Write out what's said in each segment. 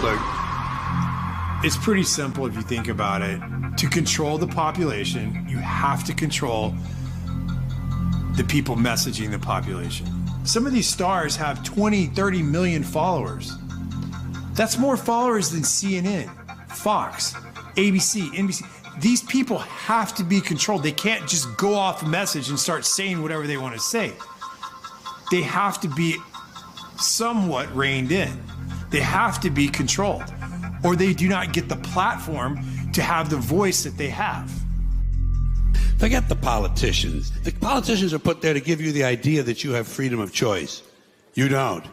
Look, it's pretty simple if you think about it. To control the population, you have to control the people messaging the population. Some of these stars have 20, 30 million followers. That's more followers than CNN, Fox, ABC, NBC. These people have to be controlled. They can't just go off a message and start saying whatever they want to say. They have to be somewhat reined in. They have to be controlled, or they do not get the platform to have the voice that they have. Forget the politicians. The politicians are put there to give you the idea that you have freedom of choice. You don't.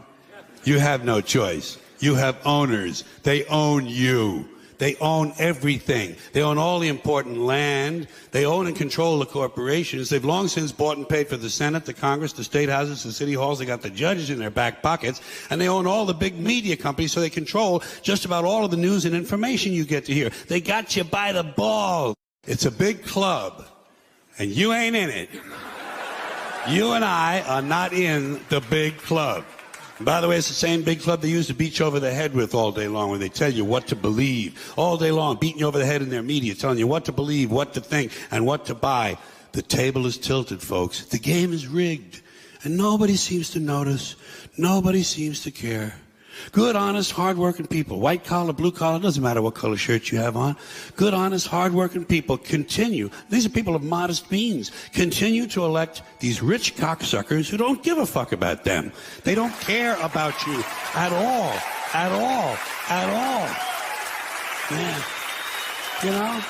You have no choice. You have owners. They own you. They own everything. They own all the important land. They own and control the corporations. They've long since bought and paid for the Senate, the Congress, the state houses, the city halls. They got the judges in their back pockets. And they own all the big media companies, so they control just about all of the news and information you get to hear. They got you by the balls. It's a big club, and you ain't in it. You and I are not in the big club. By the way, it's the same big club they used to beat you over the head with all day long when they tell you what to believe. All day long, beating you over the head in their media, telling you what to believe, what to think, and what to buy. The table is tilted, folks. The game is rigged. And nobody seems to notice. Nobody seems to care. Good, honest, hard-working people, white collar, blue collar, doesn't matter what color shirt you have on. Good, honest, hard-working people continue. These are people of modest means. Continue to elect these rich cocksuckers who don't give a fuck about them. They don't care about you at all, at all, at all. Man, you know?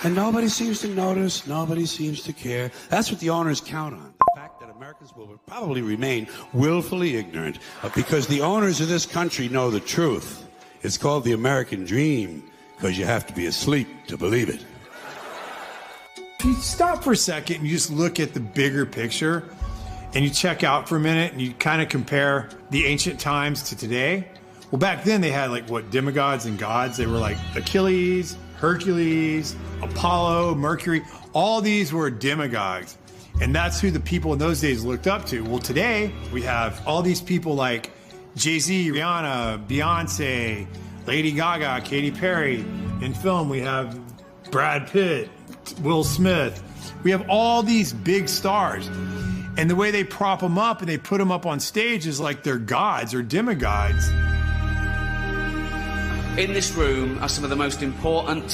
And nobody seems to notice. Nobody seems to care. That's what the owners count on. The fact that Americans will probably remain willfully ignorant because the owners of this country know the truth. It's called the American dream because you have to be asleep to believe it. You stop for a second and you just look at the bigger picture and you check out for a minute and you kind of compare the ancient times to today. Well, back then they had like what, demigods and gods. They were like Achilles, Hercules, Apollo, Mercury. All these were demigods. And that's who the people in those days looked up to. Well, today we have all these people like Jay-Z, Rihanna, Beyonce, Lady Gaga, Katy Perry. In film, we have Brad Pitt, Will Smith. We have all these big stars. And the way they prop them up and they put them up on stage is like they're gods or demigods. In this room are some of the most important